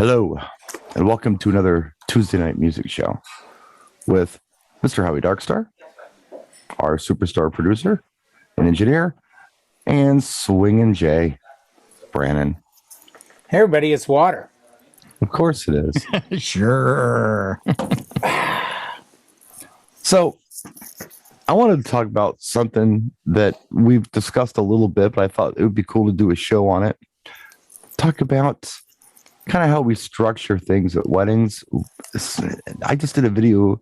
Hello, and welcome to another Tuesday night music show with Mr. Howie Darkstar, our superstar producer and engineer, and Swingin' Jay, Brannan. Hey, everybody, it's water. Of course it is. Sure. So, I wanted to talk about something that we've discussed a little bit, but I thought it would be cool to do a show on it. Talk about kind of how we structure things at weddings. I just did a video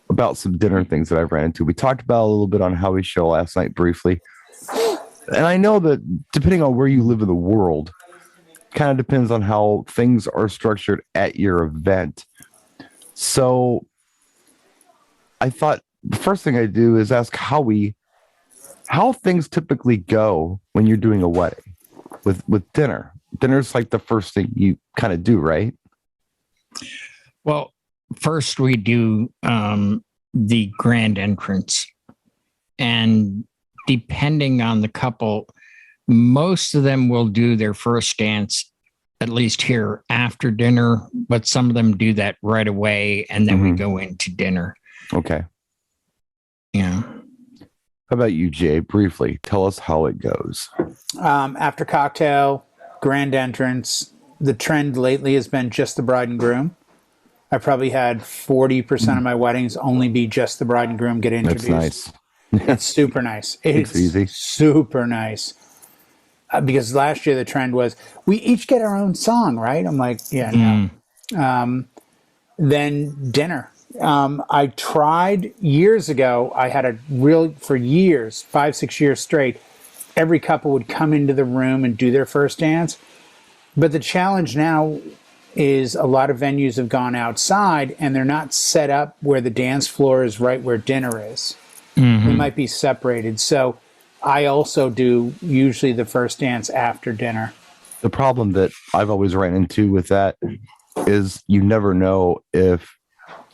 about some dinner things that I've ran into. We talked about a little bit on Howie's show last night briefly. And I know that depending on where you live in the world, kind of depends on how things are structured at your event. So I thought the first thing I do is ask Howie how things typically go when you're doing a wedding with dinner. Dinner's like the first thing you kind of do, right? Well, first we do the grand entrance. And depending on the couple, most of them will do their first dance, at least here after dinner, but some of them do that right away. And then we go into dinner. Okay. Yeah. How about you, Jay? Briefly, tell us how it goes. After cocktail, grand entrance. The trend lately has been just the bride and groom. I probably had 40% of my weddings only be just the bride and groom get introduced. That's nice. It's super nice. It's easy. Super nice. Because last year the trend was we each get our own song, right? I'm like, yeah, no. Then dinner. I tried years ago. I had for years, 5-6 years straight, every couple would come into the room and do their first dance. But the challenge now is a lot of venues have gone outside and they're not set up where the dance floor is right where dinner is. They might be separated. So I also do usually the first dance after dinner. The problem that I've always ran into with that is you never know if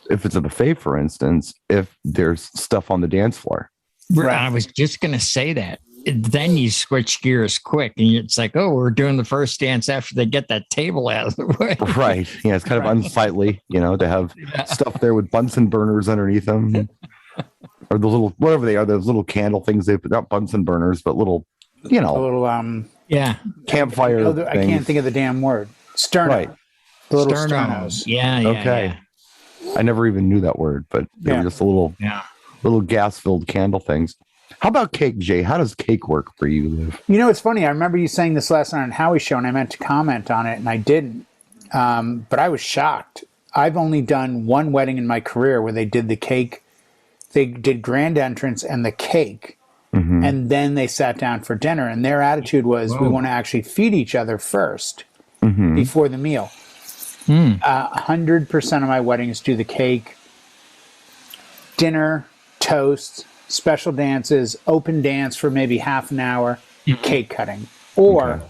it's a buffet, for instance, if there's stuff on the dance floor. Right. I was just going to say that. Then you switch gears quick and it's like, oh, we're doing the first dance after they get that table out of the way. Right. Yeah, it's kind of unsightly, to have stuff there with Bunsen burners underneath them. Or the little, whatever they are, those little candle things. They put not Bunsen burners, but little, A little, campfire. I can't think of the damn word. Sterno. Right. The little Sternos. sternos. Yeah. Okay. Yeah. I never even knew that word, but they were just a little gas-filled candle things. How about cake, Jay? How does cake work for you, Liv? It's funny. I remember you saying this last night on Howie's show, and I meant to comment on it, and I didn't. But I was shocked. I've only done one wedding in my career where they did the cake. They did grand entrance and the cake, and then they sat down for dinner. And their attitude was, we want to actually feed each other first before the meal. 100% of my weddings do the cake, dinner, toast, special dances, open dance for maybe half an hour, cake cutting. Or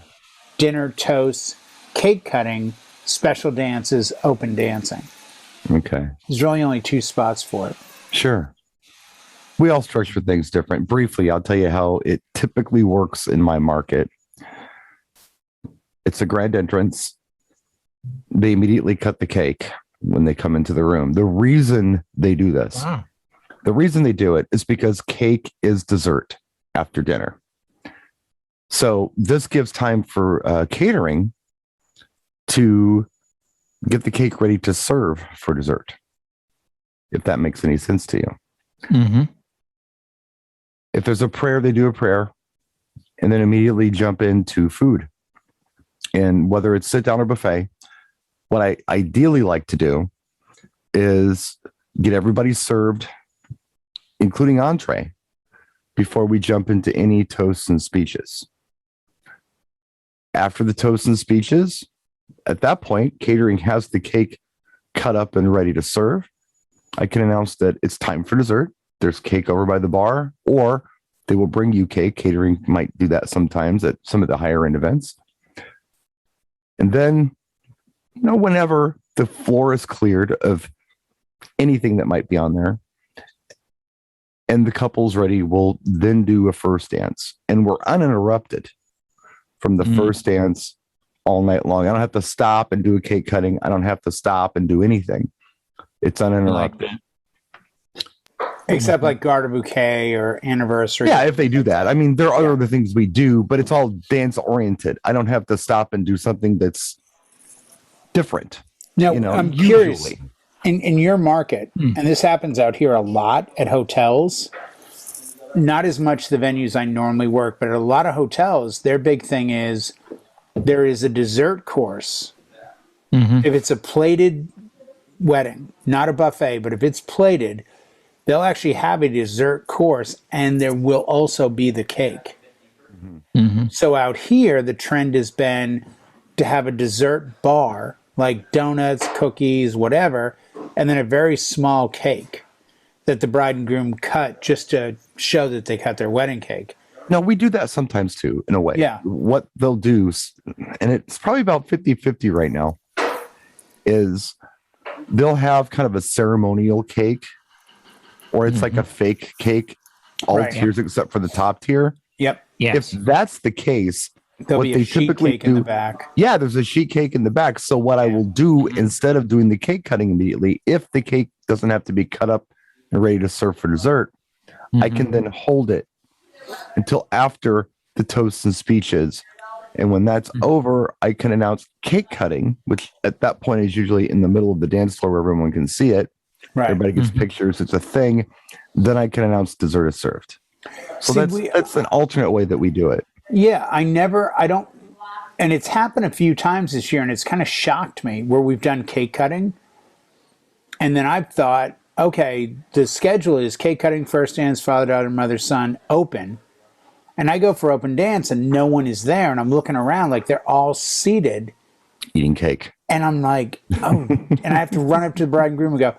dinner, toast, cake cutting, special dances, open dancing. Okay. There's really only 2 spots for it. Sure. We all structure things different. Briefly, I'll tell you how it typically works in my market. It's a grand entrance. They immediately cut the cake when they come into the room. The reason they do this, the reason they do it is because cake is dessert after dinner. So this gives time for catering to get the cake ready to serve for dessert, if that makes any sense to you. If there's a prayer, they do a prayer and then immediately jump into food. And whether it's sit down or buffet, what I ideally like to do is get everybody served, including entree, before we jump into any toasts and speeches. After the toasts and speeches, at that point, catering has the cake cut up and ready to serve. I can announce that it's time for dessert. There's cake over by the bar, or they will bring you cake. Catering might do that sometimes at some of the higher end events. And then, whenever the floor is cleared of anything that might be on there and the couple's ready, we'll then do a first dance. And we're uninterrupted from the first dance all night long. I don't have to stop and do a cake cutting. I don't have to stop and do anything. It's uninterrupted. Except like garter bouquet or anniversary. Yeah, if they do that. I mean, there are other things we do, but it's all dance oriented. I don't have to stop and do something that's different. Now, you know, I'm usually. curious, in your market, and this happens out here a lot at hotels, not as much the venues I normally work, but at a lot of hotels, their big thing is there is a dessert course. If it's a plated wedding, not a buffet, but if it's plated, they'll actually have a dessert course, and there will also be the cake. So out here, the trend has been to have a dessert bar, like donuts, cookies, whatever, and then a very small cake that the bride and groom cut just to show that they cut their wedding cake. No, we do that sometimes too, in a way. Yeah. What they'll do, and it's probably about 50-50 right now, is they'll have kind of a ceremonial cake, or it's like a fake cake, all tiers except for the top tier. Yep. Yes. If that's the case, There'll what be they a sheet typically cake do, in the back. yeah, there's a sheet cake in the back. So what I will do, instead of doing the cake cutting immediately, if the cake doesn't have to be cut up and ready to serve for dessert, I can then hold it until after the toasts and speeches. And when that's over, I can announce cake cutting, which at that point is usually in the middle of the dance floor where everyone can see it. Right. Everybody gets pictures. It's a thing. Then I can announce dessert is served. So that's an alternate way that we do it. Yeah, I don't, and it's happened a few times this year, and it's kind of shocked me where we've done cake cutting. And then I've thought, okay, the schedule is cake cutting, first dance, father, daughter, mother, son, open. And I go for open dance and no one is there. And I'm looking around like they're all seated. Eating cake. And I'm like, oh, and I have to run up to the bride and groom and go,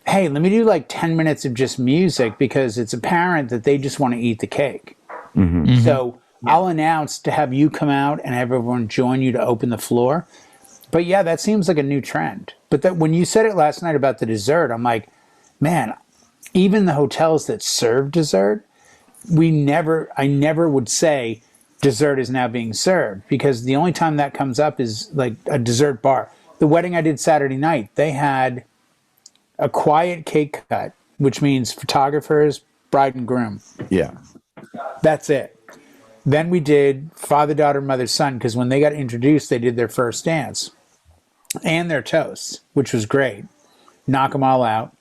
hey, let me do like 10 minutes of just music because it's apparent that they just want to eat the cake. So I'll announce to have you come out and have everyone join you to open the floor. But yeah, that seems like a new trend. But that when you said it last night about the dessert, I'm like, man, even the hotels that serve dessert, I never would say dessert is now being served, because the only time that comes up is like a dessert bar. The wedding I did Saturday night, they had a quiet cake cut, which means photographers, bride and groom. Yeah. That's it. Then we did father, daughter, mother, son, because when they got introduced, they did their first dance and their toasts, which was great. Knock them all out.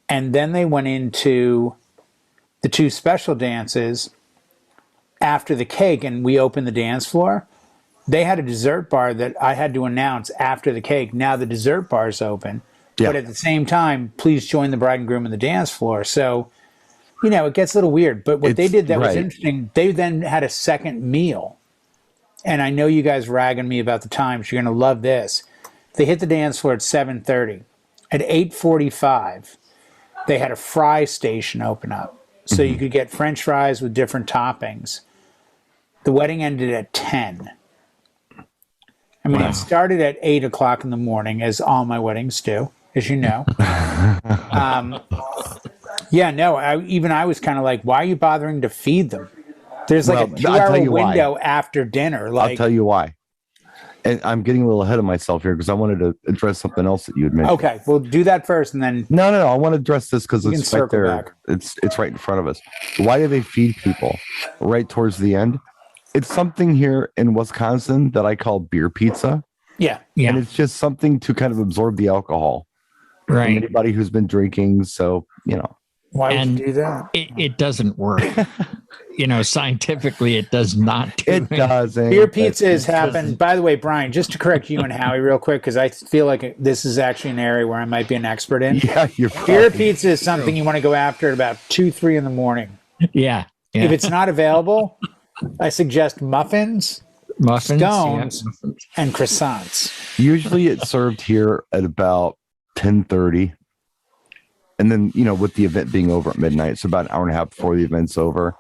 And then they went into the two special dances after the cake, and we opened the dance floor. They had a dessert bar that I had to announce after the cake. Now the dessert bar is open. Yeah. But at the same time, please join the bride and groom on the dance floor. So, you know, it gets a little weird. But what they did that was interesting, they then had a second meal. And I know you guys ragging me about the times. You're going to love this. They hit the dance floor at 7:30. At 8:45, they had a fry station open up. So you could get French fries with different toppings. The wedding ended at 10. I mean, it started at 8 o'clock in the morning, as all my weddings do, as you know. Yeah, no, I was kind of like, why are you bothering to feed them? There's like a 2-hour window after dinner. Like, I'll tell you why. And I'm getting a little ahead of myself here because I wanted to address something else that you had mentioned. Okay, well, do that first, and then no. I want to address this because it's right there. Back. It's right in front of us. Why do they feed people right towards the end? It's something here in Wisconsin that I call beer pizza. Yeah. And it's just something to kind of absorb the alcohol. Right. Anybody who's been drinking, so you know. Why would you do that? It doesn't work. You know, scientifically, it does not do it. Doesn't. Beer pizzas happen. By the way, Brian, just to correct you and Howie real quick, because I feel like this is actually an area where I might be an expert in. Yeah, beer pizza is something you want to go after at about 2-3 in the morning. Yeah. If it's not available, I suggest muffins, scones, and croissants. Usually it's served here at about 10:30. And then, you know, with the event being over at midnight, so about an hour and a half before the event's over,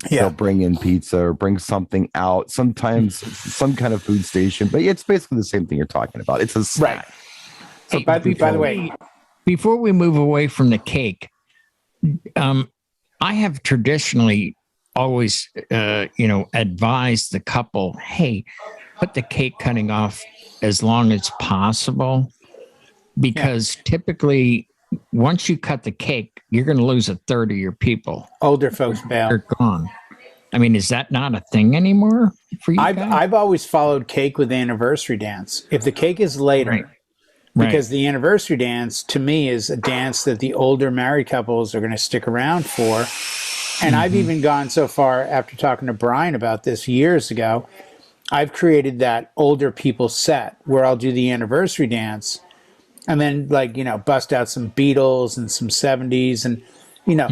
they'll bring in pizza or bring something out, sometimes some kind of food station. But it's basically the same thing you're talking about. It's a snack. Right. So by the way, before we move away from the cake, I have traditionally always, advised the couple, hey, put the cake cutting off as long as possible, because typically once you cut the cake, you're going to lose a third of your people. Older folks bail. They're gone. I mean, is that not a thing anymore for you guys? I've always followed cake with the anniversary dance. If the cake is later, because the anniversary dance to me is a dance that the older married couples are going to stick around for. And I've even gone so far, after talking to Brian about this years ago, I've created that older people set where I'll do the anniversary dance and then, like, you know, bust out some Beatles and some 70s and, you know,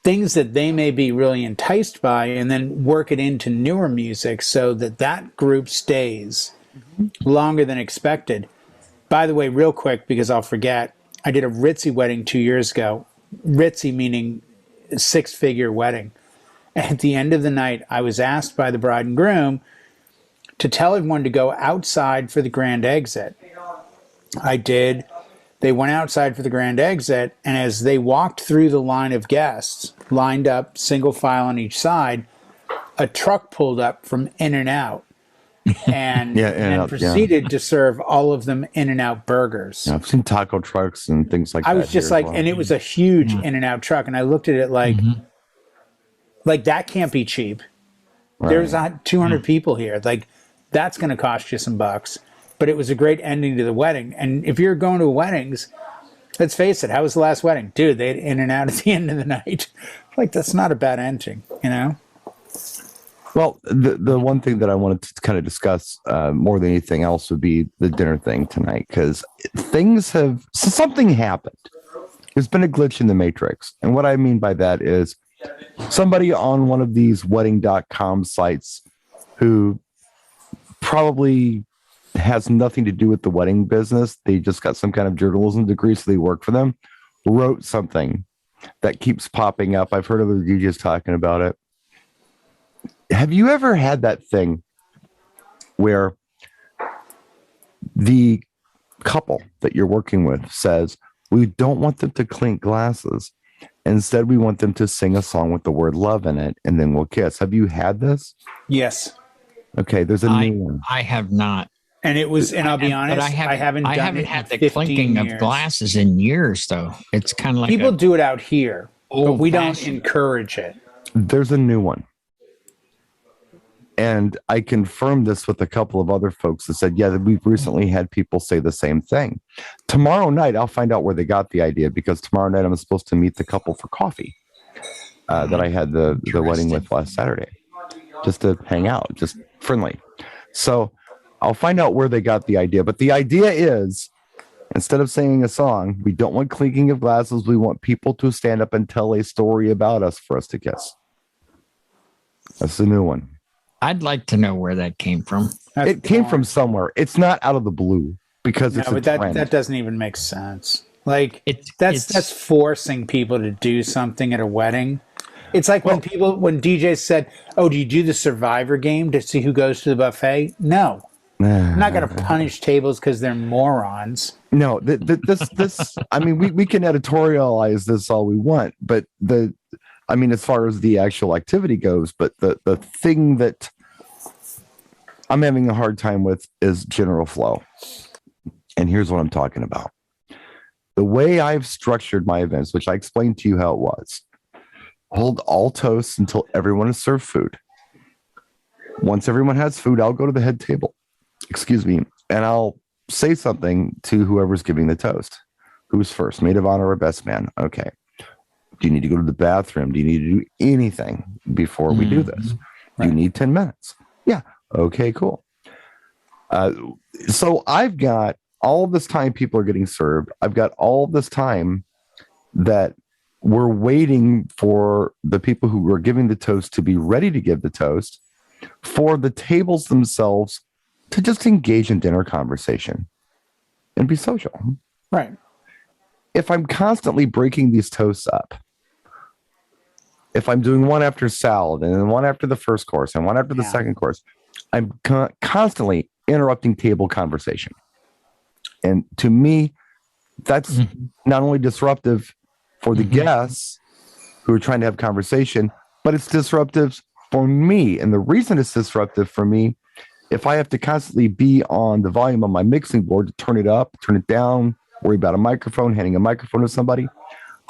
things that they may be really enticed by, and then work it into newer music so that that group stays longer than expected. By the way, real quick, because I'll forget, I did a ritzy wedding 2 years ago. Ritzy meaning six-figure wedding. At the end of the night, I was asked by the bride and groom to tell everyone to go outside for the grand exit. I did. They went outside for the grand exit, and as they walked through the line of guests, lined up, single file on each side, a truck pulled up from In-N-Out and proceeded to serve all of them In-N-Out burgers. Yeah, I've seen taco trucks and things like that. I was just like, and it was a huge In-N-Out truck, and I looked at it like that can't be cheap. Right. There's 200 people here. Like, that's going to cost you some bucks. But it was a great ending to the wedding. And if you're going to weddings, let's face it, how was the last wedding? Dude, they had In-N-Out at the end of the night. Like, that's not a bad ending, you know? Well, the one thing that I wanted to kind of discuss more than anything else would be the dinner thing tonight, because something happened. There's been a glitch in the matrix. And what I mean by that is somebody on one of these wedding.com sites who probably has nothing to do with the wedding business, they just got some kind of journalism degree, so they work for them, wrote something that keeps popping up. I've heard other DJs talking about it. Have you ever had that thing where the couple that you're working with says, we don't want them to clink glasses. Instead, we want them to sing a song with the word love in it, and then we'll kiss. Have you had this? Yes. Okay, there's a new one. I have not. And it was, and I'll be honest, I haven't had the clinking years. of glasses in years, though. It's kind of like people do it out here, but we don't encourage it. There's a new one. And I confirmed this with a couple of other folks that said, yeah, we've recently had people say the same thing. Tomorrow night, I'll find out where they got the idea, because tomorrow night I'm supposed to meet the couple for coffee that I had the wedding with last Saturday, just to hang out, just friendly. So I'll find out where they got the idea. But the idea is, instead of singing a song, we don't want clinking of glasses. We want people to stand up and tell a story about us for us to kiss. That's the new one. I'd like to know where that came from. It came from somewhere. It's not out of the blue, because it's a trend. That doesn't even make sense. Like, that's forcing people to do something at a wedding. It's like when DJs said, "Oh, do you do the Survivor game to see who goes to the buffet?" No, I'm not going to punish tables because they're morons. No, this. I mean, we can editorialize this all we want, but as far as the actual activity goes, but the thing that I'm having a hard time with is general flow. And here's what I'm talking about. The way I've structured my events, which I explained to you how it was, hold all toasts until everyone is served food. Once everyone has food, I'll go to the head table, and I'll say something to whoever's giving the toast. Who's first, maid of honor or best man? Okay. Do you need to go to the bathroom? Do you need to do anything before we do this? Right. Do you need 10 minutes? Yeah. Okay, cool. So I've got all this time people are getting served. I've got all this time that we're waiting for the people who are giving the toast to be ready to give the toast, for the tables themselves to just engage in dinner conversation and be social. Right. If I'm constantly breaking these toasts up, if I'm doing one after salad and then one after the first course and one after the second course, I'm constantly interrupting table conversation. And to me, that's not only disruptive for the guests who are trying to have conversation, but it's disruptive for me. And the reason it's disruptive for me if I have to constantly be on the volume on my mixing board to turn it up, turn it down, worry about a microphone, handing a microphone to somebody,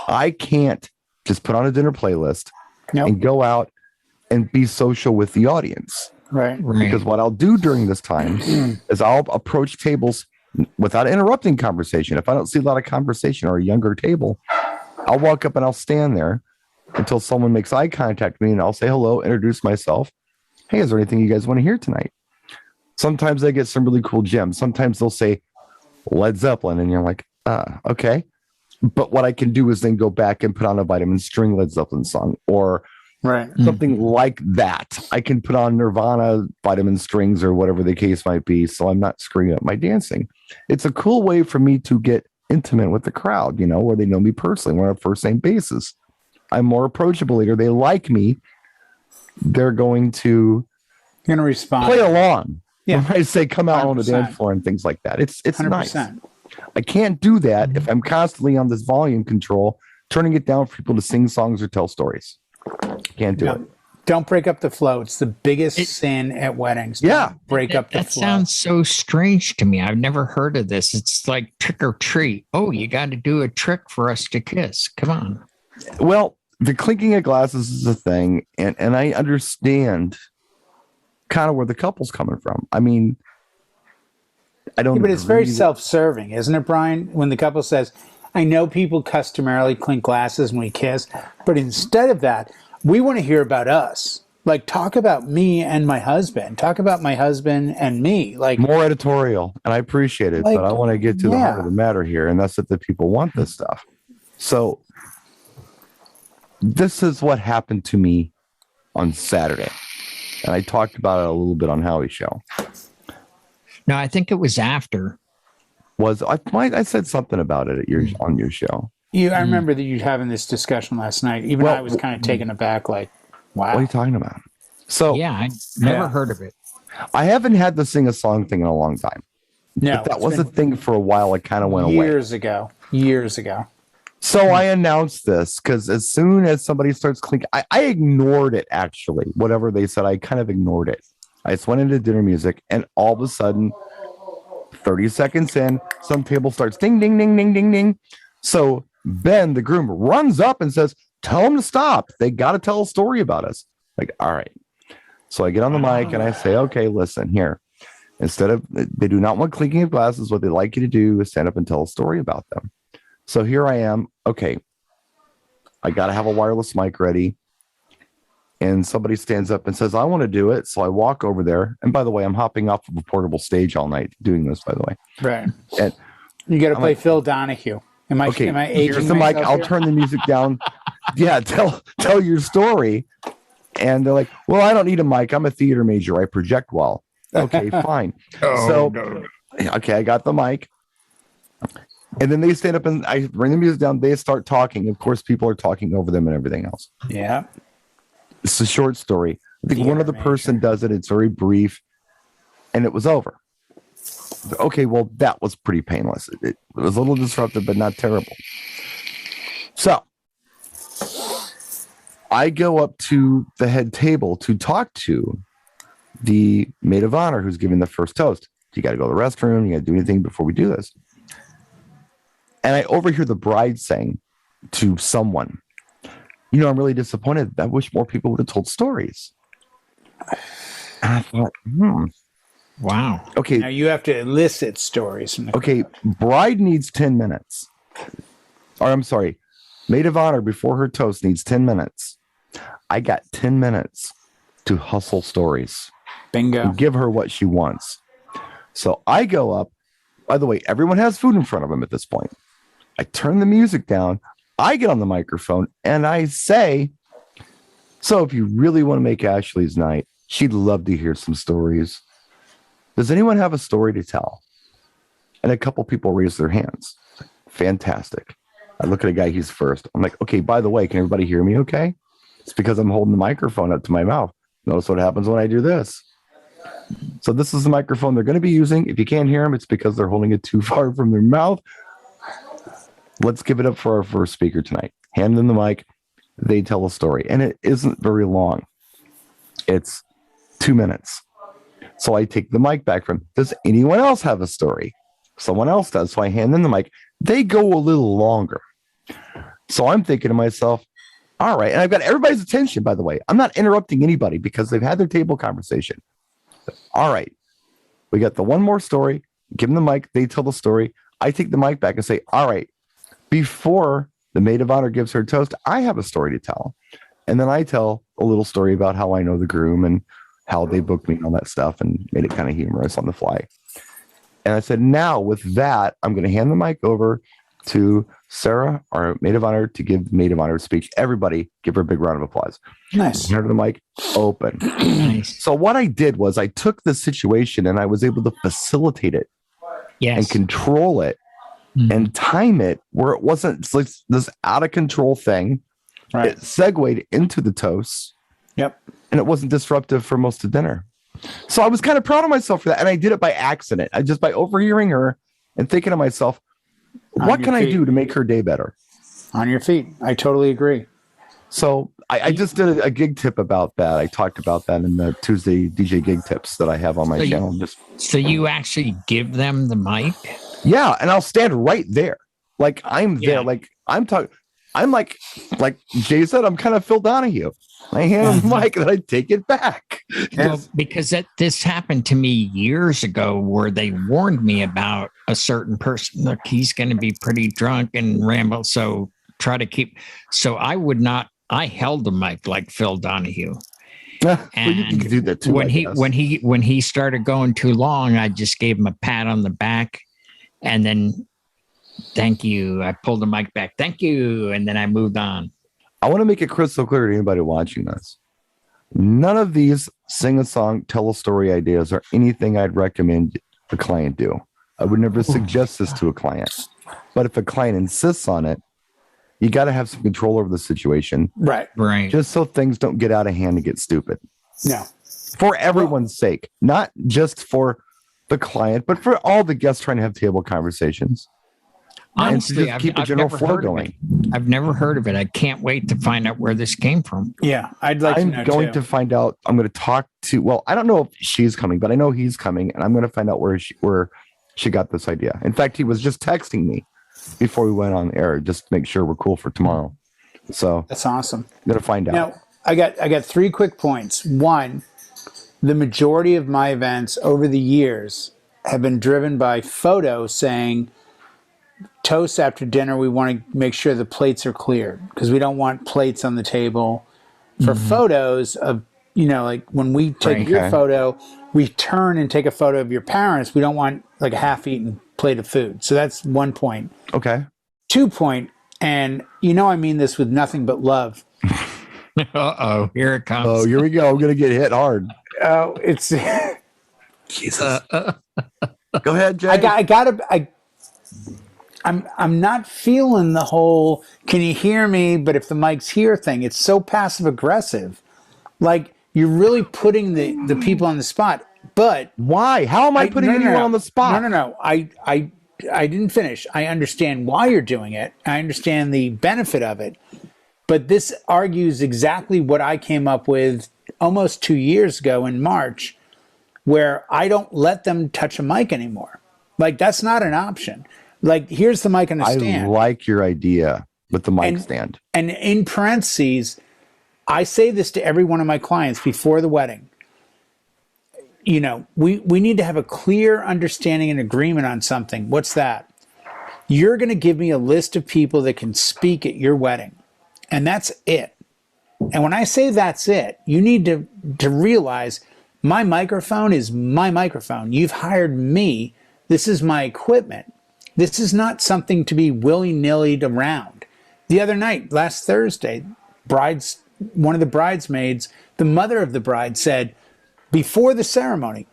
I can't just put on a dinner playlist and go out and be social with the audience. Right. Because what I'll do during this time is I'll approach tables without interrupting conversation. If I don't see a lot of conversation or a younger table, I'll walk up and I'll stand there until someone makes eye contact with me, and I'll say hello, introduce myself. Hey, is there anything you guys want to hear tonight? Sometimes I get some really cool gems. Sometimes they'll say Led Zeppelin, and you're like, okay. But what I can do is then go back and put on a Vitamin String Led Zeppelin song, or something like that. I can put on Nirvana, Vitamin Strings, or whatever the case might be, so I'm not screwing up my dancing. It's a cool way for me to get intimate with the crowd, where they know me personally. We're on a first name basis. I'm more approachable later. They like me. They're going to respond, play along. Yeah, when I say come out 100%. On the dance floor and things like that. It's 100%. Nice. I can't do that if I'm constantly on this volume control, turning it down for people to sing songs or tell stories. Can't do it. Don't break up the flow. It's the biggest sin at weddings. Break up the flow. That sounds so strange to me. I've never heard of this. It's like trick or treat. Oh, you got to do a trick for us to kiss. Come on. Well, the clinking of glasses is a thing, and I understand kind of where the couple's coming from. I mean, I don't. But it's very self-serving, isn't it, Brian? When the couple says, I know people customarily clink glasses when we kiss, but instead of that, we want to hear about us. Like, talk about me and my husband. Talk about my husband and me. Like, more editorial, and I appreciate it, but I want to get to the heart of the matter here, and that's that the people want this stuff. So this is what happened to me on Saturday, and I talked about it a little bit on Howie's show. No, I think it was after. I said something about it on your show. I remember that you having this discussion last night. Even I was kind of taken aback, like, wow. What are you talking about? So yeah, I never heard of it. I haven't had the sing a song thing in a long time. No, but that was a thing for a while. It kind of went away. Years ago. So I announced this because as soon as somebody starts clinking, I ignored it, actually. Whatever they said, I kind of ignored it. I just went into dinner music, and all of a sudden, 30 seconds in, some table starts ding, ding, ding, ding, ding, ding. So Ben, the groom, runs up and says, tell them to stop. They got to tell a story about us. Like, all right. So I get on the mic and I say, okay, listen here. Instead of, they do not want clinking of glasses. What they like you to do is stand up and tell a story about them. So here I am. Okay. I got to have a wireless mic ready. And somebody stands up and says, I want to do it. So I walk over there. And by the way, I'm hopping off of a portable stage all night doing this, by the way. Right. And you got to play Phil Donahue. Am I aging here's the mic. I'll turn the music down. Yeah, tell your story. And they're like, well, I don't need a mic. I'm a theater major. I project well. Okay, fine. Okay, I got the mic. And then they stand up and I bring the music down. They start talking. Of course, people are talking over them and everything else. Yeah. It's a short story. I think one other person does it. It's very brief. And it was over. Okay, well, that was pretty painless. It was a little disruptive, but not terrible. So I go up to the head table to talk to the maid of honor who's giving the first toast. You got to go to the restroom. You got to do anything before we do this. And I overhear the bride saying to someone, I'm really disappointed. I wish more people would have told stories. And I thought, wow. Okay. Now you have to elicit stories from the crowd. Bride needs 10 minutes. Or I'm sorry, maid of honor before her toast needs 10 minutes. I got 10 minutes to hustle stories. Bingo. And give her what she wants. So I go up. By the way, everyone has food in front of them at this point. I turn the music down. I get on the microphone and I say, so if you really want to make Ashley's night, she'd love to hear some stories. Does anyone have a story to tell? And a couple people raise their hands. Fantastic. I look at a guy, he's first. I'm like, okay, by the way, can everybody hear me okay? It's because I'm holding the microphone up to my mouth. Notice what happens when I do this. So this is the microphone they're going to be using. If you can't hear them, it's because they're holding it too far from their mouth. Let's give it up for our first speaker tonight. Hand them the mic. They tell a story. And it isn't very long. It's 2 minutes. So I take the mic back from, does anyone else have a story? Someone else does. So I hand them the mic. They go a little longer. So I'm thinking to myself, all right. And I've got everybody's attention, by the way. I'm not interrupting anybody because they've had their table conversation. All right. We got the one more story. Give them the mic. They tell the story. I take the mic back and say, all right, before the maid of honor gives her toast, I have a story to tell. And then I tell a little story about how I know the groom and how they booked me and all that stuff, and made it kind of humorous on the fly. And I said, now with that, I'm going to hand the mic over to Sarah, our maid of honor, to give the maid of honor speech. Everybody give her a big round of applause. Nice. Hand her the mic, open. Nice. So what I did was I took the situation and I was able to facilitate it and control it and time it where it wasn't like this out of control thing. Right. It segued into the toast. Yep. And it wasn't disruptive for most of dinner. So I was kind of proud of myself for that. And I did it by accident. I just by overhearing her and thinking to myself, what can I do to make her day better? On your feet. I totally agree. So I just did a gig tip about that. I talked about that in the Tuesday DJ gig tips that I have on my channel. So you actually give them the mic? Yeah. And I'll stand right there. Like I'm there. Like I'm talking. I'm like Jay said, I'm kind of Phil Donahue. I hand him the mic and I take it back. Well, because this happened to me years ago where they warned me about a certain person. Look, he's going to be pretty drunk and ramble. So try to keep. So I held the mic like Phil Donahue. Well, you can do that too. When he started going too long, I just gave him a pat on the back and then thank you. I pulled the mic back. Thank you. And then I moved on. I want to make it crystal clear to anybody watching this. None of these sing a song, tell a story ideas are anything I'd recommend a client do. I would never suggest this to a client. But if a client insists on it, you got to have some control over the situation. Right. Just so things don't get out of hand and get stupid. No. For everyone's sake, not just for the client, but for all the guests trying to have table conversations. Honestly, I've never heard of it. I've never heard of it. I can't wait to find out where this came from. Yeah, I'd like to know. I'm going to find out. I'm going to talk to. Well, I don't know if she's coming, but I know he's coming, and I'm going to find out where she got this idea. In fact, he was just texting me before we went on air, just to make sure we're cool for tomorrow. So that's awesome. I'm going to find out. Now, I got 3 quick points. One, the majority of my events over the years have been driven by photos saying, toast after dinner, we want to make sure the plates are cleared because we don't want plates on the table. For photos of, like when we take your photo, we turn and take a photo of your parents. We don't want like a half-eaten plate of food. So that's 1 point. Okay. 2 point, and I mean this with nothing but love. Uh-oh, here it comes. Oh, here we go. I'm going to get hit hard. Oh, it's... Jesus. Go ahead, Jay. I'm not feeling the whole "can you hear me?" but if the mic's here thing. It's so passive aggressive. Like you're really putting the people on the spot. But why? How am I putting anyone on the spot? No. I didn't finish. I understand why you're doing it. I understand the benefit of it. But this argues exactly what I came up with almost 2 years ago in March, where I don't let them touch a mic anymore. Like that's not an option. Like, here's the mic and a stand. I like your idea with the mic stand. And in parentheses, I say this to every one of my clients before the wedding. We need to have a clear understanding and agreement on something. What's that? You're going to give me a list of people that can speak at your wedding. And that's it. And when I say that's it, you need to realize my microphone is my microphone. You've hired me. This is my equipment. This is not something to be willy-nilly around. The other night, last Thursday, one of the bridesmaids, the mother of the bride said, before the ceremony,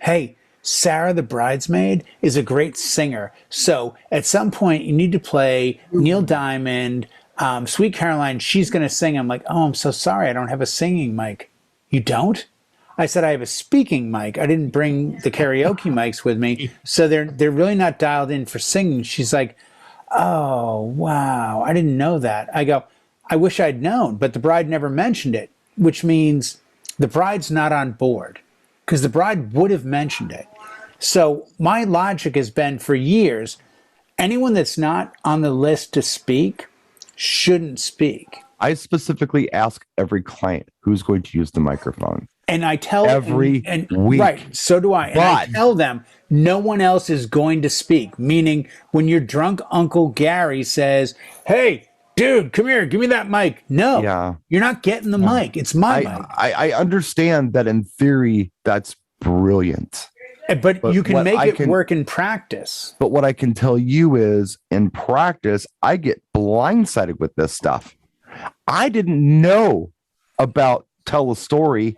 hey, Sarah, the bridesmaid, is a great singer. So at some point, you need to play Neil Diamond, Sweet Caroline. She's going to sing. I'm like, oh, I'm so sorry. I don't have a singing mic. You don't? I said, I have a speaking mic. I didn't bring the karaoke mics with me. So they're really not dialed in for singing. She's like, oh, wow. I didn't know that. I go, I wish I'd known, but the bride never mentioned it, which means the bride's not on board. because the bride would have mentioned it. So my logic has been for years, anyone that's not on the list to speak shouldn't speak. I specifically ask every client who's going to use the microphone. And I tell every week. Right, so do I. And I tell them no one else is going to speak. Meaning, when your drunk Uncle Gary says, "Hey, dude, come here, give me that mic." No, you're not getting the mic. It's my mic. I understand that in theory, that's brilliant. But you can make it work in practice. But what I can tell you is, in practice, I get blindsided with this stuff. I didn't know about Tell a Story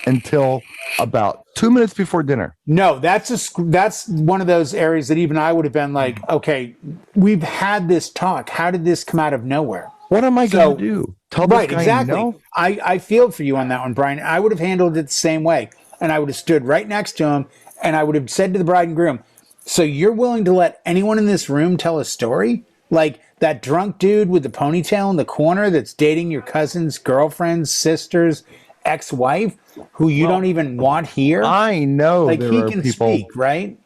until about 2 minutes before dinner. No, that's one of those areas that even I would have been like, okay, we've had this talk. How did this come out of nowhere? What am I going to do? Tell this guy exactly. No? I feel for you on that one, Brian. I would have handled it the same way. And I would have stood right next to him and I would have said to the bride and groom, so you're willing to let anyone in this room tell a story? Like that drunk dude with the ponytail in the corner that's dating your cousin's girlfriend's sister's ex-wife who you don't even want here? I know. Like there he are can people, speak, right?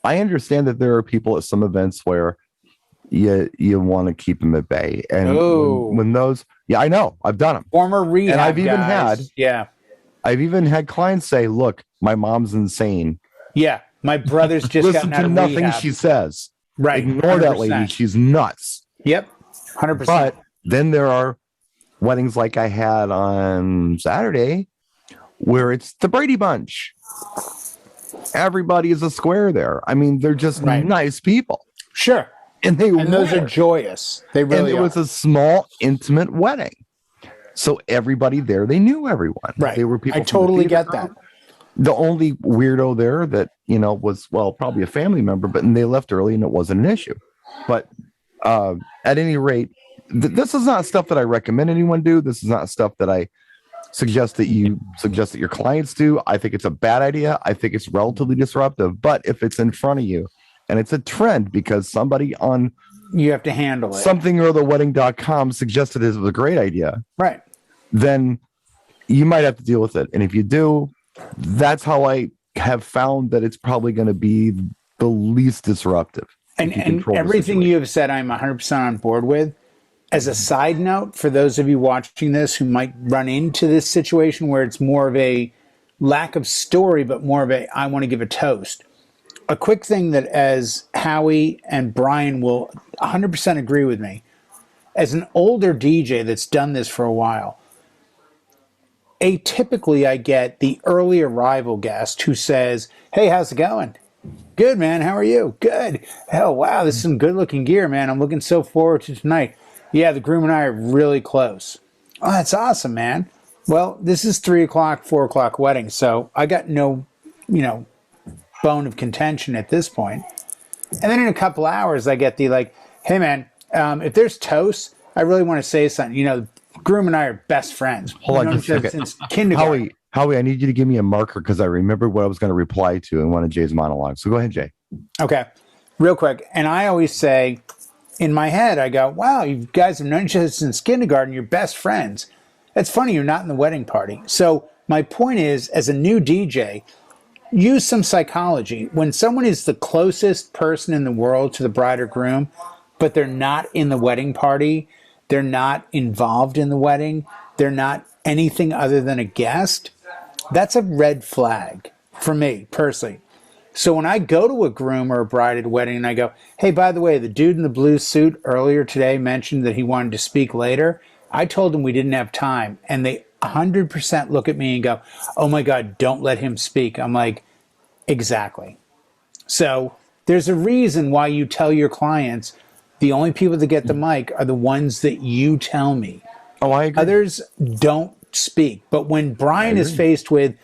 I understand that there are people at some events where you want to keep them at bay. And when those, I know, I've done them. Former rehab and I've even guys. I've even had clients say, look, my mom's insane. Yeah. My brother's just listen to nothing rehab. She says. Right. Ignore 100%. That lady. She's nuts. Yep. 100%. But then there are weddings like I had on Saturday where it's the Brady Bunch. Everybody is a square there. I mean, they're just nice people. Sure. And those are joyous. They really are. It was a small, intimate wedding. So everybody there, they knew everyone. Right. They were people. I totally get that. The only weirdo there that, was, probably a family member, but they left early and it wasn't an issue. But at any rate, this is not stuff that I recommend anyone do. This is not stuff that I suggest that your clients do. I think it's a bad idea. I think it's relatively disruptive. But if it's in front of you and it's a trend because somebody on you have to handle it. Something or thewedding.com suggested it was a great idea. Right. Then you might have to deal with it. And if you do, that's how I have found that it's probably going to be the least disruptive. And everything you have said, I'm 100% on board with. As a side note, for those of you watching this who might run into this situation where it's more of a lack of story, but more of a, I want to give a toast. A quick thing that as Howie and Brian will 100% agree with me, as an older DJ that's done this for a while, atypically I get the early arrival guest who says, "Hey, how's it going?" "Good, man. How are you?" "Good." "Hell, wow, this is some good looking gear, man. I'm looking so forward to tonight." "Yeah, the groom and I are really close." "Oh, that's awesome, man. Well, this is 3 o'clock, 4 o'clock wedding, so I got no, bone of contention at this point." And then in a couple hours, I get the like, "Hey, man, if there's toast, I really want to say something. The groom and I are best friends. Hold on just a second. Since kindergarten." Howie, I need you to give me a marker because I remembered what I was going to reply to in one of Jay's monologues. So go ahead, Jay. Okay, real quick. And I always say, in my head, I go, "Wow, you guys have known each other since kindergarten. You're best friends. That's funny. You're not in the wedding party." So my point is, as a new DJ, use some psychology. When someone is the closest person in the world to the bride or groom, but they're not in the wedding party, they're not involved in the wedding, they're not anything other than a guest, that's a red flag for me personally. So when I go to a groom or a bride at a wedding and I go, "Hey, by the way, the dude in the blue suit earlier today mentioned that he wanted to speak later. I told him we didn't have time." And they 100% look at me and go, "Oh my God, don't let him speak." I'm like, exactly. So there's a reason why you tell your clients the only people that get the mic are the ones that you tell me. Oh, I agree. Others don't speak. But when Brian is faced with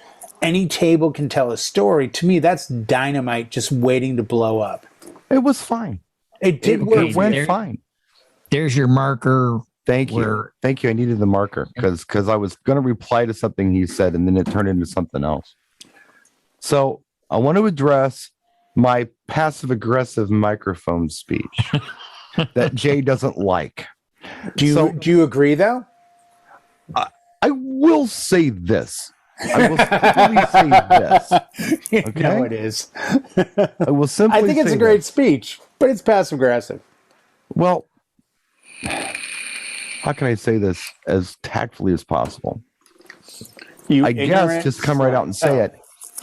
any table can tell a story, to me, that's dynamite just waiting to blow up. It was fine. It did work. It went fine. There's your marker. Thank you. Thank you. I needed the marker because I was going to reply to something he said and then it turned into something else. So I want to address my passive aggressive microphone speech that Jay doesn't like. Do you agree though? I will say this. I will simply say this. You Okay? know it is. I will simply I think it's say a great this. speech, but it's passive aggressive. Well, how can I say this as tactfully as possible? You I guess ignorant just come right out and say Oh. it.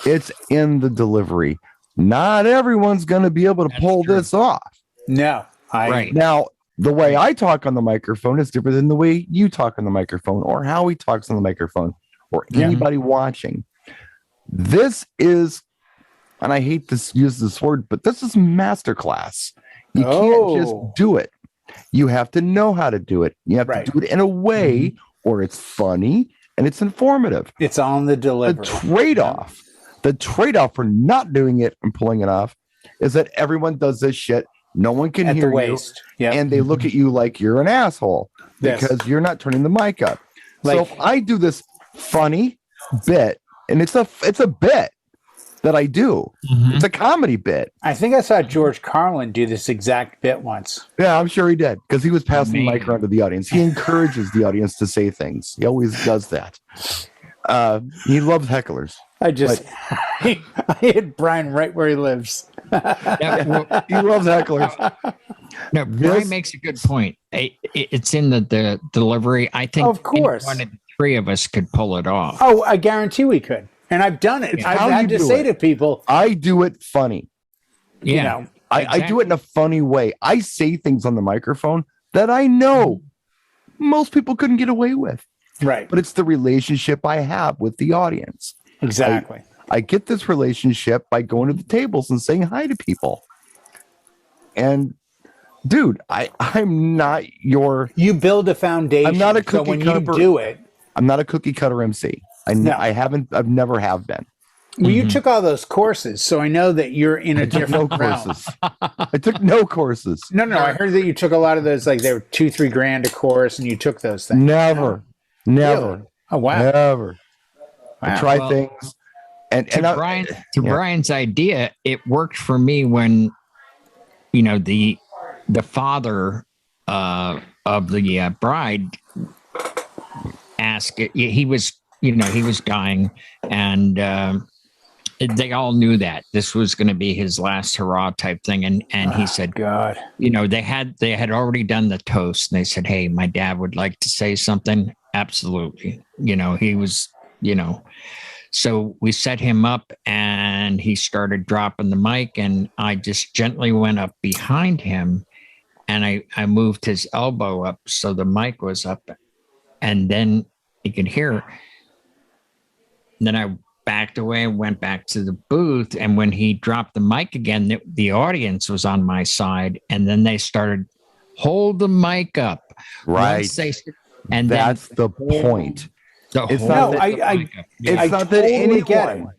It's in the delivery. Not everyone's going to be able to That's pull true. this off. No, Right. Now, the way I talk on the microphone is different than the way you talk on the microphone or how he talks on the microphone or anybody watching. This is, and I hate to use this word, but this is masterclass. You can't just do it. You have to know how to do it. You have to do it in a way where it's funny and it's informative. It's on the delivery. The trade-off for not doing it and pulling it off is that everyone does this shit. No one can At hear the waist. you, Yep. and they look at you like you're an asshole Yes. because you're not turning the mic up. Like- so if I do this funny bit, and it's a bit that I do. It's a comedy bit. I think I saw George Carlin do this exact bit once. Yeah, I'm sure he did because he was passing the mic around to the audience. He encourages the audience to say things. He always does that. He loves hecklers. I hit Brian right where he lives. He loves hecklers. No, Brian makes a good point. It's in the delivery. I think Of course. one of the three of us could pull it off. Oh, I guarantee we could. And I've done it. I've had to say to people, I do it funny. Yeah, you know, I do it in a funny way. I say things on the microphone that I know most people couldn't get away with. right. But it's the relationship I have with the audience. Exactly. I get this relationship by going to the tables and saying hi to people. And dude, I'm not your You build a foundation. I'm not a so cookie when cutter. you do it. I'm not a cookie cutter MC. I've never have been. Well, you took all those courses, so I know that you're in a different realm. courses. I took no courses. No, I heard that you took a lot of those, like they were $2-3 grand a course, and you took those things. Never. Really? Oh wow. Never. I try things. And Brian's idea, it worked for me when, you know, the father of the bride asked. He was dying, and they all knew that this was going to be his last hurrah type thing. And he said, God, you know, they had already done the toast, and they said, hey, my dad would like to say something. Absolutely. You know, he was, you know. So we set him up and he started dropping the mic, and I just gently went up behind him and I moved his elbow up so the mic was up, and then he could hear. Then I backed away and went back to the booth. And when he dropped the mic again, the audience was on my side, and then they started, hold the mic up. Right. And that's the point. It's not that anyone.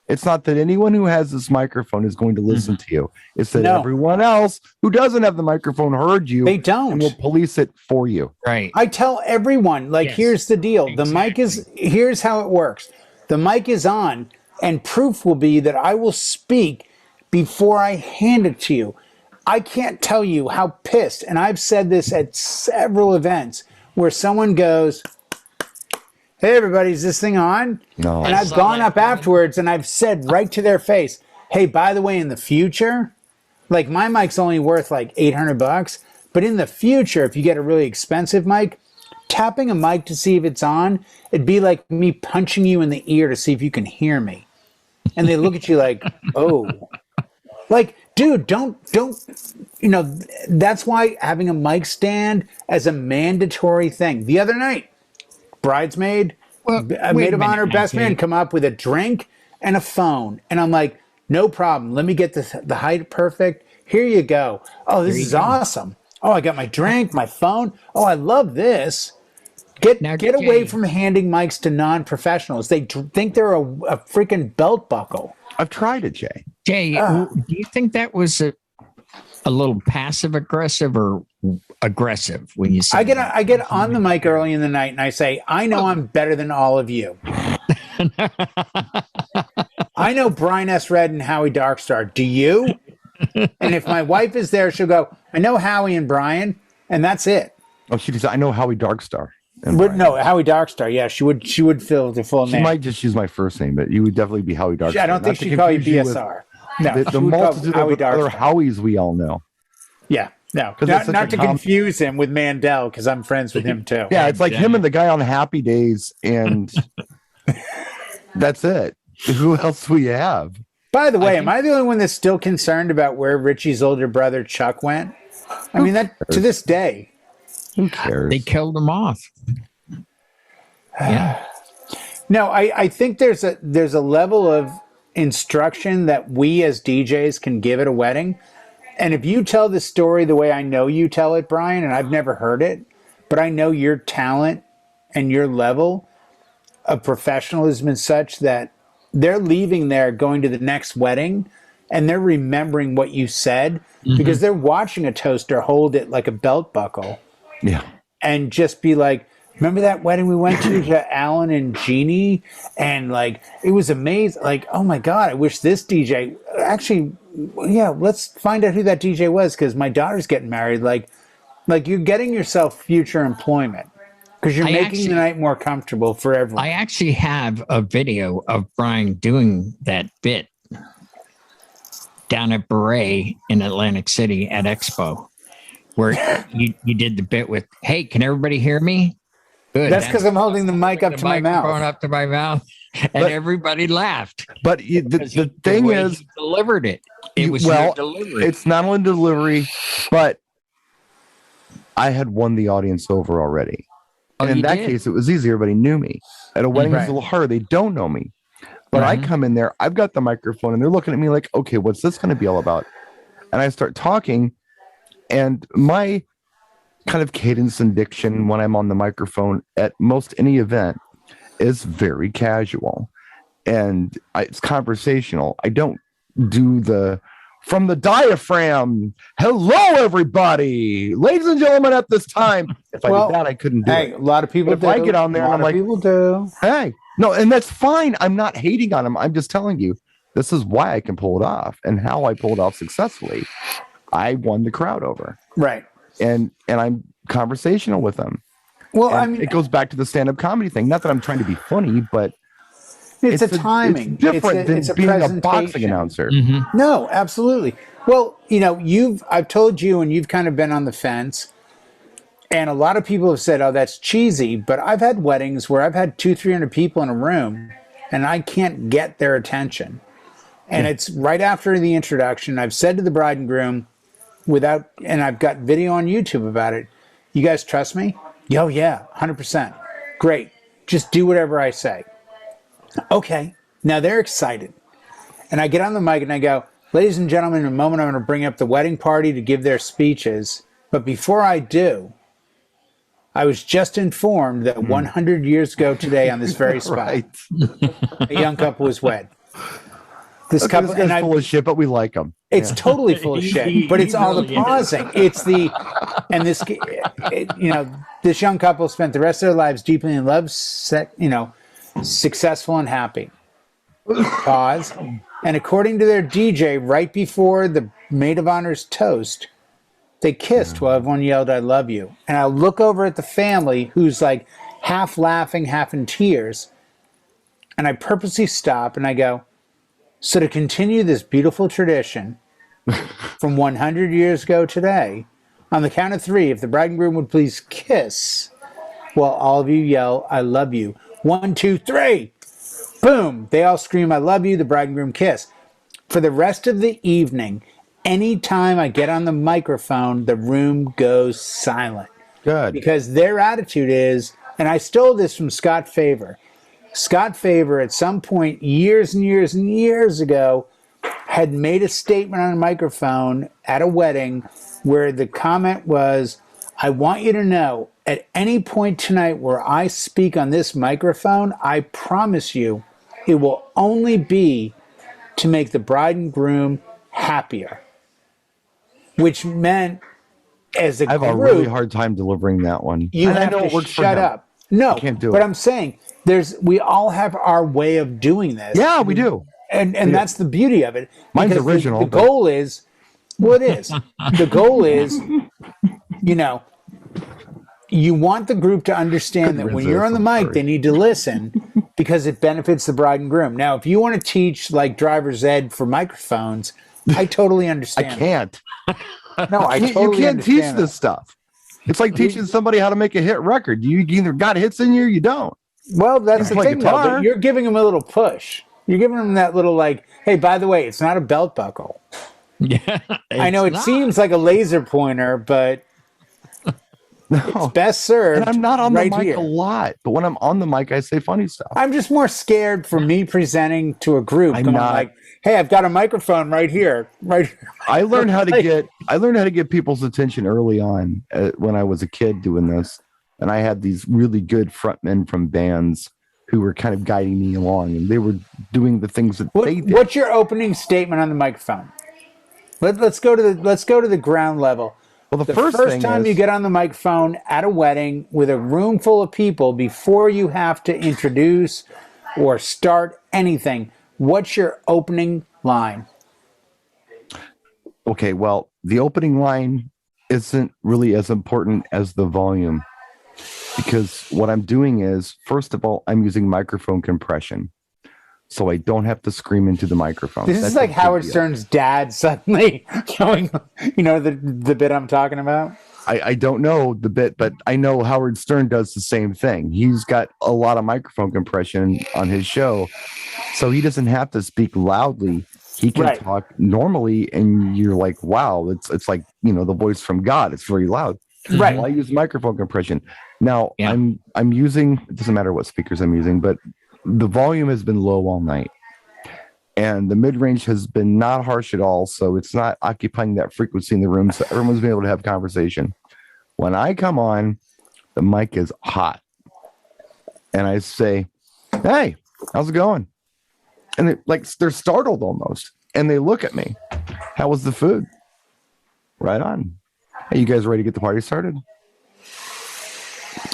It's not that anyone who has this microphone is going to listen to you. It's that No. everyone else who doesn't have the microphone heard you. They don't. And will police it for you. Right. I tell everyone, like, Yes, here's the deal. The mic is, here's how it works. The mic is on, and proof will be that I will speak before I hand it to you. I can't tell you how pissed, and I've said this at several events, where someone goes, hey, everybody, is this thing on? No. And I've gone up afterwards and I've said right to their face, hey, by the way, in the future, like my mic's only worth like $800, but in the future, if you get a really expensive mic, tapping a mic to see if it's on, it'd be like me punching you in the ear to see if you can hear me. And they look at you like, oh, like, dude, don't, you know, that's why having a mic stand as a mandatory thing. The other night, bridesmaid, a maid of honor, best man come up with a drink and a phone. And I'm like, no problem. Let me get the height perfect. Here you go. Oh, this is awesome. Oh, I got my drink, my phone. Oh, I love this. Get away from handing mics to non-professionals. They think they're a freaking belt buckle. I've tried it, Jay. Jay, do you think that was a little passive aggressive or aggressive when you say I get on the mic early in the night and I say, I know I'm better than all of you. I know Brian S. Red and Howie Darkstar. Do you? And if my wife is there, she'll go, I know Howie and Brian, and that's it. Oh, she said, I know Howie Darkstar. and But Brian. no, Howie Darkstar. Yeah, she would fill the full She name. might just use my first name, but you would definitely be Howie Darkstar. I don't think she'd call you BSR. No, The multitude of other Howies we all know. Yeah, no, not to confuse him with Mandel, because I'm friends with him too. Yeah, it's like him and the guy on Happy Days, and that's it. Who else do we have? By the way, am I the only one that's still concerned about where Richie's older brother Chuck went? I mean, that to this day. Who cares? They killed him off. Yeah. No, I think there's a level of instruction that we as DJs can give at a wedding. And if you tell the story the way I know you tell it, Brian, and I've never heard it, but I know your talent and your level of professionalism is such that they're leaving there going to the next wedding and they're remembering what you said because they're watching a toaster hold it like a belt buckle. Yeah. And just be like, remember that wedding we went to Alan and Jeannie? And like, it was amazing. Like, oh my God, I wish this DJ actually, yeah, let's find out who that DJ was because my daughter's getting married. Like you're getting yourself future employment because you're making the night more comfortable for everyone. I actually have a video of Brian doing that bit down at Beret in Atlantic City at Expo, where you did the bit with, hey, can everybody hear me? Good. That's because I'm holding the mic up to my mouth. Up to my mouth, and everybody laughed. But the thing is, you delivered it. It was your delivery. It's not only delivery, but I had won the audience over already. And in that case, it was easy. Everybody knew me. At a wedding, it's a little harder. They don't know me. But I come in there, I've got the microphone, and they're looking at me like, okay, what's this going to be all about? And I start talking, and my kind of cadence and diction when I'm on the microphone at most any event is very casual. And it's conversational. I don't do from the diaphragm, hello, everybody. Ladies and gentlemen, at this time. If I did that, I couldn't do it. A lot of people do. If I get on there and I'm like, people do. Hey, no, and that's fine. I'm not hating on them. I'm just telling you, this is why I can pull it off and how I pulled it off successfully. I won the crowd over. Right. And I'm conversational with them. Well, and I mean, it goes back to the stand-up comedy thing. Not that I'm trying to be funny, but it's a timing. It's different than being a boxing announcer. Mm-hmm. No, absolutely. Well, I've told you, and you've kind of been on the fence. And a lot of people have said, oh, that's cheesy. But I've had weddings where I've had 200-300 people in a room and I can't get their attention. And it's right after the introduction. I've said to the bride and groom and I've got video on YouTube about it. You guys trust me? Oh, yeah, 100%. Great. Just do whatever I say. Okay. Now they're excited. And I get on the mic and I go, ladies and gentlemen, in a moment, I'm going to bring up the wedding party to give their speeches. But before I do, I was just informed that 100 years ago today on this very spot, a young couple was wed. This couple, this guy's full of shit, but we like him. It's totally full of shit, but it's all the pausing. It's this young couple spent the rest of their lives deeply in love, successful and happy. Pause. And according to their DJ, right before the maid of honor's toast, they kissed while everyone yelled, I love you. And I look over at the family who's like half laughing, half in tears. And I purposely stop and I go, so to continue this beautiful tradition from 100 years ago today, on the count of 3, if the bride and groom would please kiss while all of you yell, I love you. 1, 2, 3. Boom. They all scream, I love you. The bride and groom kiss. For the rest of the evening, anytime I get on the microphone, the room goes silent. Good. Because their attitude is, and I stole this from Scott Favor. Scott Favor, at some point, years and years and years ago, had made a statement on a microphone at a wedding where the comment was, I want you to know, at any point tonight where I speak on this microphone, I promise you, it will only be to make the bride and groom happier. Which meant, as a group, I have a really hard time delivering that one. You have to shut up. No, I can't do it. But I'm saying, we all have our way of doing this. Yeah, we do. And that's the beauty of it. Mine's original. The goal is, well, it is. The goal is, you want the group to understand that when you're on the mic, they need to listen because it benefits the bride and groom. Now, if you want to teach like driver's ed for microphones, I totally understand. I can't. No, I totally You can't teach understand this stuff. It's like teaching somebody how to make a hit record. You either got hits in you or you don't. Well, that's the thing, though. But you're giving them a little push. You're giving them that little like, hey, by the way, it's not a belt buckle. Yeah, I know it seems like a laser pointer, but it's best served. And I'm not on the mic here. a lot, but when I'm on the mic, I say funny stuff. I'm just more scared for me presenting to a group. I'm like, hey, I've got a microphone right here. I learned how to get people's attention early on when I was a kid doing this, and I had these really good frontmen from bands who were kind of guiding me along, and they were doing the things that they did. What's your opening statement on the microphone? Let's go to the ground level. Well, the first time you get on the microphone at a wedding with a room full of people, before you have to introduce or start anything, what's your opening line? Okay, well, the opening line isn't really as important as the volume, because what I'm doing is, first of all, I'm using microphone compression, so I don't have to scream into the microphone. This is like Howard Stern's dad suddenly going, the bit I'm talking about? I don't know the bit, but I know Howard Stern does the same thing. He's got a lot of microphone compression on his show, so he doesn't have to speak loudly. He can talk normally, and you're like, wow, it's like, the voice from God. It's very loud. Right. Well, I use microphone compression. Now, I'm using, it doesn't matter what speakers I'm using, but the volume has been low all night, and the mid-range has been not harsh at all, so it's not occupying that frequency in the room, so everyone's been able to have conversation. When I come on, the mic is hot, and I say, hey, how's it going? And they're startled almost, and they look at me. How was the food? Right on. Hey, you guys ready to get the party started?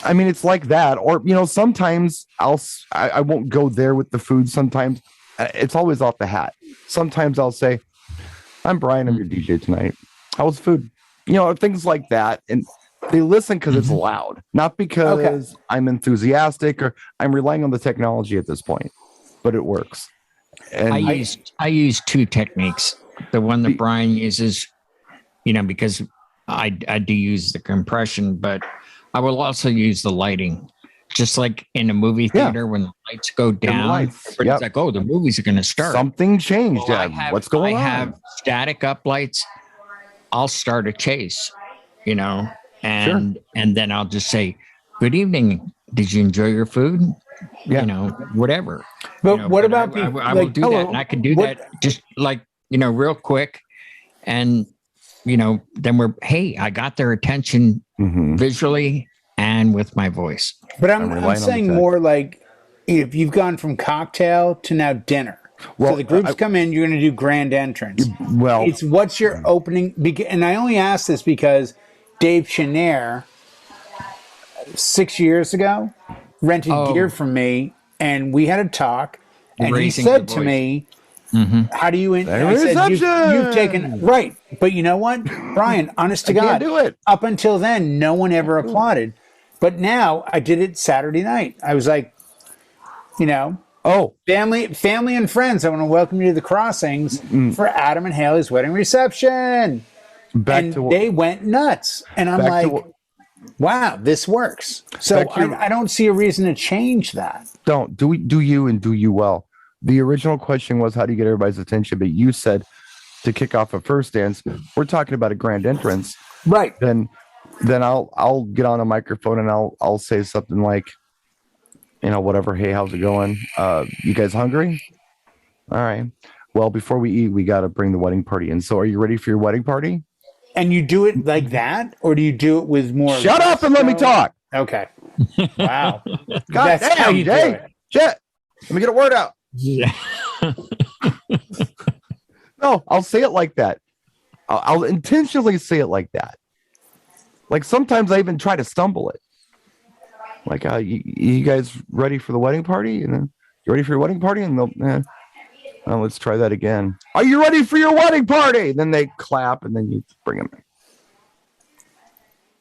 I mean, it's like that. Or, sometimes I won't go there with the food. Sometimes it's always off the hat. Sometimes I'll say, I'm Brian, I'm your DJ tonight. How was the food? Things like that. And they listen because it's loud, not because I'm enthusiastic or I'm relying on the technology at this point, but it works. And I use two techniques. The one that Brian uses, because I do use the compression, but I will also use the lighting. Just like in a movie theater, when the lights go down, everybody's like, oh, the movies are going to start. Something changed. Well, what's going on? I have static up lights. I'll start a chase, and then I'll just say, good evening. Did you enjoy your food? Whatever. But what about people? I will do that. And I can do that just like, real quick. And, then I got their attention visually and with my voice. But I'm saying more like if you've gone from cocktail to now dinner. Well, so the groups come in, you're going to do grand entrance. Well, it's what's your opening? And I only ask this because Dave Chenair, 6 years ago, rented gear from me, and we had a talk, and he said to me, how do you, I said, you've taken, right. But you know what, Brian, honest to God, can't do it. Up until then, no one ever applauded. But now I did it Saturday night. I was like, family and friends, I want to welcome you to the Crossings for Adam and Haley's wedding reception. They went nuts. And I'm like, wow, this works. So I don't see a reason to change that. Do you and do you well. The original question was, how do you get everybody's attention? But you said to kick off a first dance, we're talking about a grand entrance. Right. Then I'll get on a microphone and I'll say something like, whatever. Hey, how's it going? You guys hungry? All right. Well, before we eat, we got to bring the wedding party in. So are you ready for your wedding party? And you do it like that? Or do you do it with more? Shut up and let me talk. Okay. Wow. God damn, Jay. Shit. Let me get a word out. Yeah. No, I'll say it like that. I'll intentionally say it like that. Like sometimes I even try to stumble it. Like, you guys ready for the wedding party? And then, you ready for your wedding party? And they'll, let's try that again. Are you ready for your wedding party? Then they clap, and then you bring them in.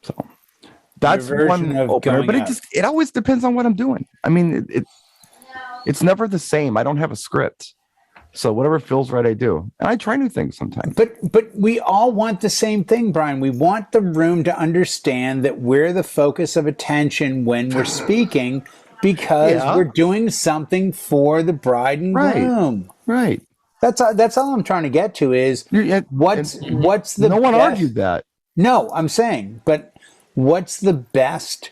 So That's Your version one of opener, going but up. it always depends on what I'm doing. I mean, it's never the same. I don't have a script. So whatever feels right, I do. And I try new things sometimes. But we all want the same thing, Brian. We want the room to understand that we're the focus of attention when we're speaking because we're doing something for the bride and groom. Right. That's all I'm trying to get to is what's the no one best, argued that. No, I'm saying, but what's the best,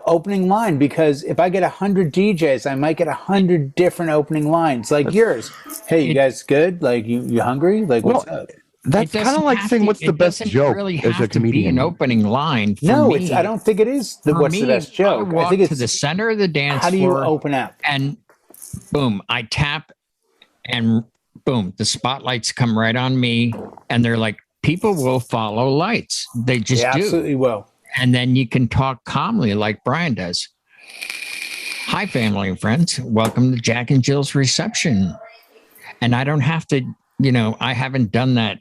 opening line? Because if I get 100 DJs, I might get 100 different opening lines, like yours. Hey, you guys good? Like, you hungry? Like, what's up? That's kind of like saying, what's the best joke really as a have to be comedian? an opening line. No, I don't think it is. What's the best joke? I think it's to the center of the dance how do you floor, open up? and boom, I tap, and boom, the spotlights come right on me, and they're like, people will follow lights. They just do. Absolutely will. And then you can talk calmly like Brian does. Hi, family and friends. Welcome to Jack and Jill's reception. And I don't have to, I haven't done that,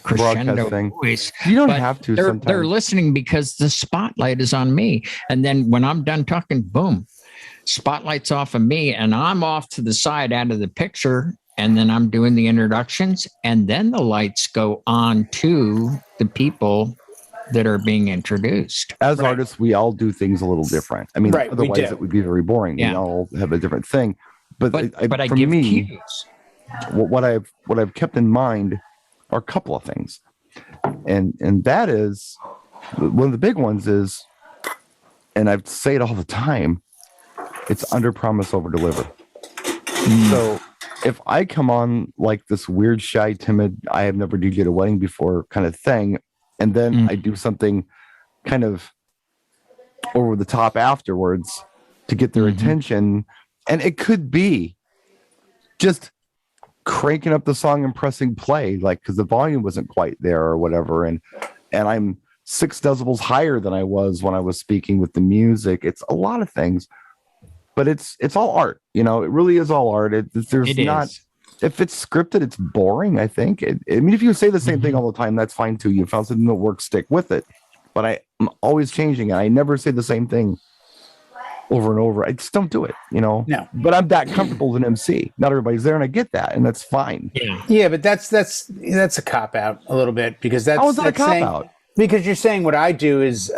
crescendo voice. You don't have to sometimes. They're listening because the spotlight is on me. And then when I'm done talking, boom, spotlight's off of me, and I'm off to the side out of the picture. And then I'm doing the introductions, and then the lights go on to the people that are being introduced. As artists, we all do things a little different. I mean, otherwise it would be very boring. We all have a different thing. But I for give me, cues. what I've kept in mind are a couple of things, and that is one of the big ones is, and I say it all the time, it's under promise, over deliver. So if I come on like this weird, shy, timid, I have never DJed a wedding before kind of thing, and then I do something kind of over the top afterwards to get their attention, and it could be just cranking up the song and pressing play, like because the volume wasn't quite there or whatever, and I'm 6 decibels higher than I was when I was speaking with the music. It's a lot of things. But it's all art, it really is all art. If it's scripted, it's boring, I think. I mean, if you say the same thing all the time, that's fine too. You found something that works, stick with it. But I'm always changing, and I never say the same thing over and over. I just don't do it, No. But I'm that comfortable as an MC. Not everybody's there, and I get that, and that's fine. Yeah, but that's a cop out a little bit, because that's how is that a cop out? Because you're saying what I do is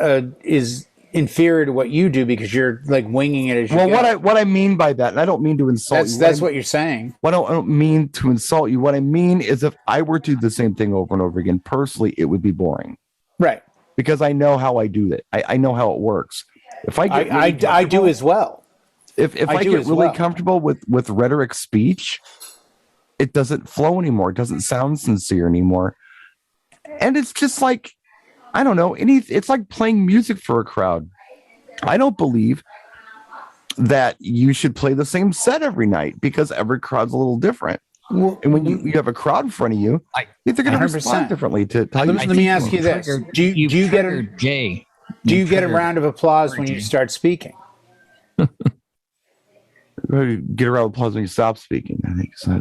inferior to what you do, because you're like winging it as you go. What I mean by that, and I don't mean to insult you. That's what you're saying. I don't mean to insult you. What I mean is, if I were to do the same thing over and over again, personally, it would be boring. Right. Because I know how I do that. I know how it works. If I get I do as well. If I get really comfortable with rhetoric speech, it doesn't flow anymore. It doesn't sound sincere anymore. And it's just like, I don't know, it's like playing music for a crowd. I don't believe that you should play the same set every night, because every crowd's a little different. Well, and when you have a crowd in front of you, they're going to respond differently to how you. Let me ask you this: Do you get a Jay? Do you get a round of applause when you start speaking? Get a round of applause when you stop speaking, I think. So.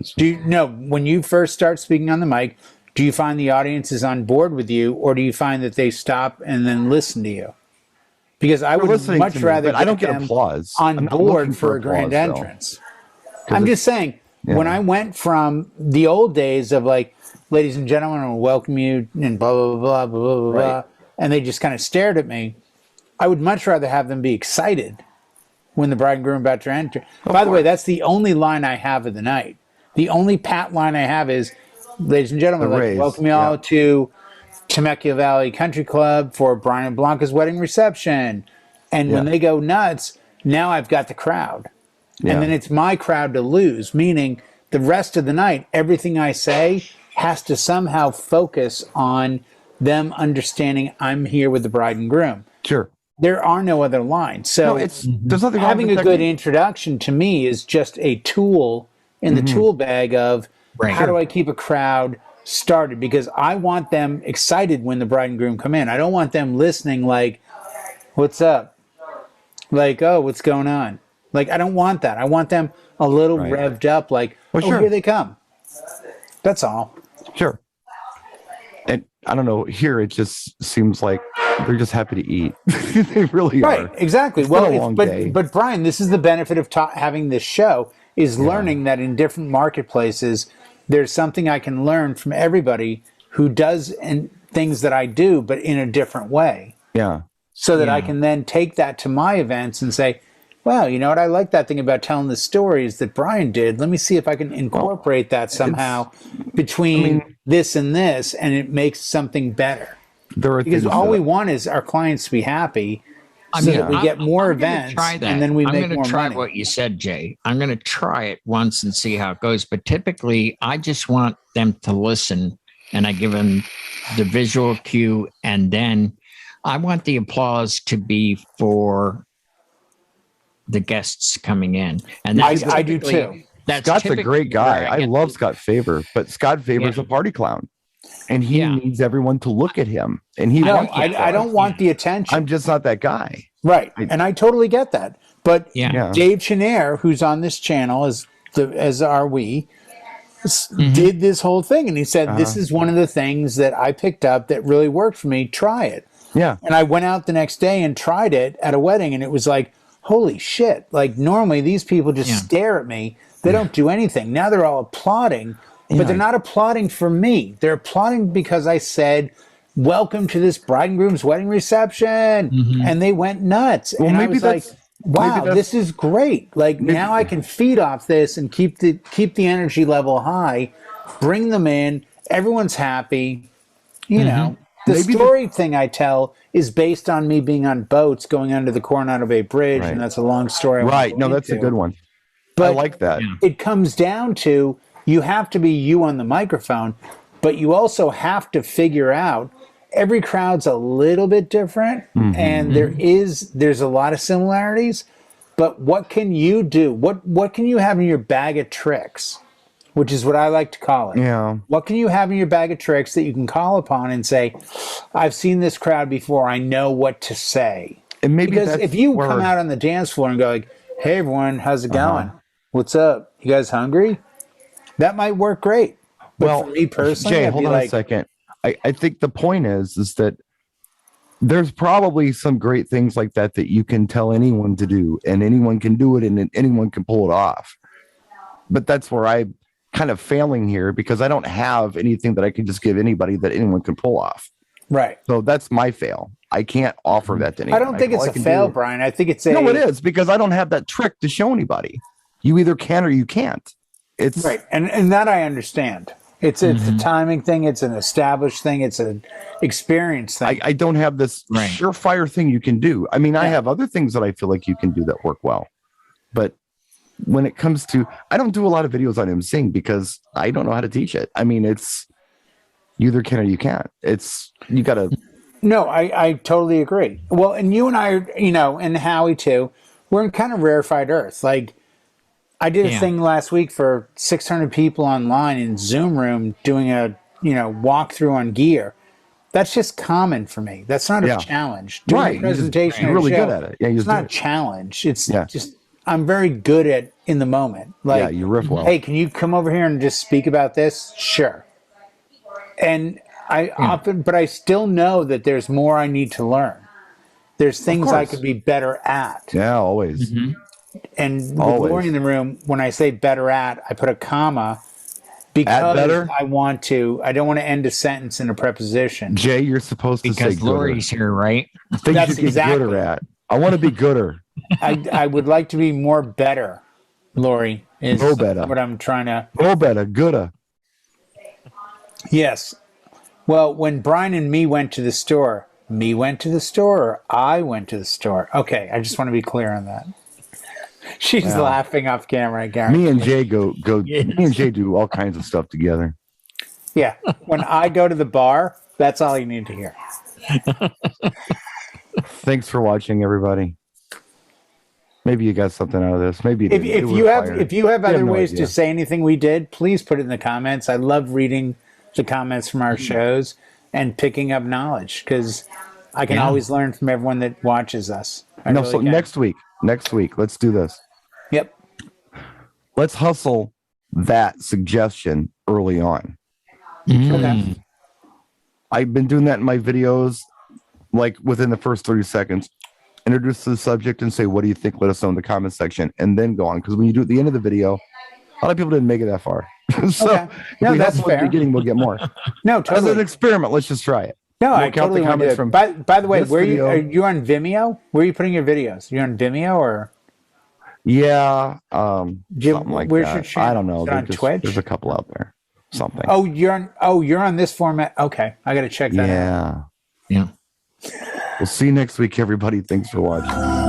When you first start speaking on the mic, do you find the audience is on board with you, or do you find that they stop and then listen to you? Because I would much rather I don't get applause on board for a grand entrance. I'm just saying, when I went from the old days of like, ladies and gentlemen, I will welcome you, and blah, blah, blah, blah, blah, blah, blah, and they just kind of stared at me, I would much rather have them be excited when the bride and groom are about to enter. By the way, that's the only line I have of the night. The only pat line I have is, ladies and gentlemen, welcome you all to Temecula Valley Country Club for Brian and Blanca's wedding reception. And when they go nuts, now I've got the crowd. And then it's my crowd to lose, meaning the rest of the night, everything I say has to somehow focus on them understanding I'm here with the bride and groom. Sure. There are no other lines. So there's nothing wrong having with a good introduction to me is just a tool in the tool bag of how do I keep a crowd started, because I want them excited when the bride and groom come in. I don't want them listening like, what's up? Like, oh, what's going on? Like, I don't want that. I want them a little revved up, like, here they come. That's all. Sure. And I don't know, here it just seems like They're just happy to eat. They really are. Right, exactly. It's been a Well, long day. but Brian, this is the benefit of having this show is learning that in different marketplaces, there's something I can learn from everybody who does things that I do, but in a different way. Yeah. So that I can then take that to my events and say, wow, you know what? I like that thing about telling the stories that Brian did. Let me see if I can incorporate that somehow between this and this, and it makes something better. Because all we want is our clients to be happy, so that we get more events, and then we make more money. I'm going to try what you said, Jay. I'm going to try it once and see how it goes. But typically, I just want them to listen, and I give them the visual cue, and then I want the applause to be for the guests coming in. And I do too. Scott's a great guy. I love Scott Favor, but Scott Favor's a party clown. And he needs everyone to look at him. And I don't want the attention. I'm just not that guy. Right. And I totally get that. But Dave Chenair, who's on this channel, as are we, did this whole thing. And he said, this is one of the things that I picked up that really worked for me. Try it. Yeah. And I went out the next day and tried it at a wedding. And it was like, holy shit. Like normally these people just stare at me. They don't do anything. Now they're all applauding. But they're not applauding for me. They're applauding because I said, welcome to this bride and groom's wedding reception. And they went nuts. Well, and I was like, wow, this is great. Like now I can feed off this and keep the energy level high, bring them in. Everyone's happy. You know, the story thing I tell is based on me being on boats going under the Coronado Bay Bridge. And that's a long story. Right. No, that's a good one. But I like that. It comes down to, you have to be you on the microphone, but you also have to figure out every crowd's a little bit different, and there's a lot of similarities. But what can you do? What can you have in your bag of tricks, which is what I like to call it? Yeah. What can you have in your bag of tricks that you can call upon and say, I've seen this crowd before. I know what to say. And maybe because if you come out on the dance floor and go like, hey everyone, how's it going? What's up? You guys hungry? That might work great. But for me personally, Jay, hold on a second. I think the point is that there's probably some great things like that you can tell anyone to do, and anyone can do it, and anyone can pull it off. But that's where I'm kind of failing here, because I don't have anything that I can just give anybody that anyone can pull off. Right. So that's my fail. I can't offer that to anyone. I don't think it's a fail, Brian. I think it's No, it is, because I don't have that trick to show anybody. You either can or you can't. It's right, and that I understand. It's a timing thing. It's an established thing. It's an experience thing. I don't have this surefire thing you can do. I mean, I have other things that I feel like you can do that work well, but when it comes to, I don't do a lot of videos on emceeing because I don't know how to teach it. I mean, it's you either can or you can't. It's you got to. No, I totally agree. Well, and you and I, and Howie too, we're in kind of rarefied earth. Like, I did a thing last week for 600 people online in Zoom room doing a, walkthrough on gear. That's just common for me. That's not a challenge. Doing a presentation, you're really good at it. Yeah, it's not a challenge. It's just, I'm very good at in the moment. Like, you riff well. Hey, can you come over here and just speak about this? Sure. And but I still know that there's more I need to learn. There's things I could be better at. Yeah, always. And with Lori in the room, when I say better at, I put a comma because I don't want to end a sentence in a preposition. Jay, you're supposed to say because Lori's here, right? That's exactly gooder at. I want to be gooder. I would like to be more better, Lori, is better. What I'm trying to. Better, gooder. Yes. Well, when Brian and me went to the store, me went to the store or I went to the store? Okay, I just want to be clear on that. She's laughing off camera, Gary. Me and Jay go. Me and Jay do all kinds of stuff together. Yeah, when I go to the bar, that's all you need to hear. Thanks for watching, everybody. Maybe you got something out of this. Maybe you didn't. If you have other ways to say anything we did, please put it in the comments. I love reading the comments from our shows and picking up knowledge because I can always learn from everyone that watches us. So next week, let's do this. Yep. Let's hustle that suggestion early on. Okay. I've been doing that in my videos. like within the first 30 seconds, introduce the subject and say, what do you think? Let us know in the comment section, and then go on. Because when you do at the end of the video, a lot of people didn't make it that far. So Okay. No, that's fair. at the beginning, we'll get more. No, totally. As an experiment, let's just try it. No, We'll I count the totally want to comments do from it. By the way, this where video. are you on Vimeo? Where are you putting your videos? You're on Vimeo or? Yeah, Jim, something like where's that. your channel? I don't know. Is it on Twitch? There's a couple out there. Something. Oh, you're on this format. Okay, I got to check that out. Yeah. Yeah. We'll see you next week, everybody. Thanks for watching.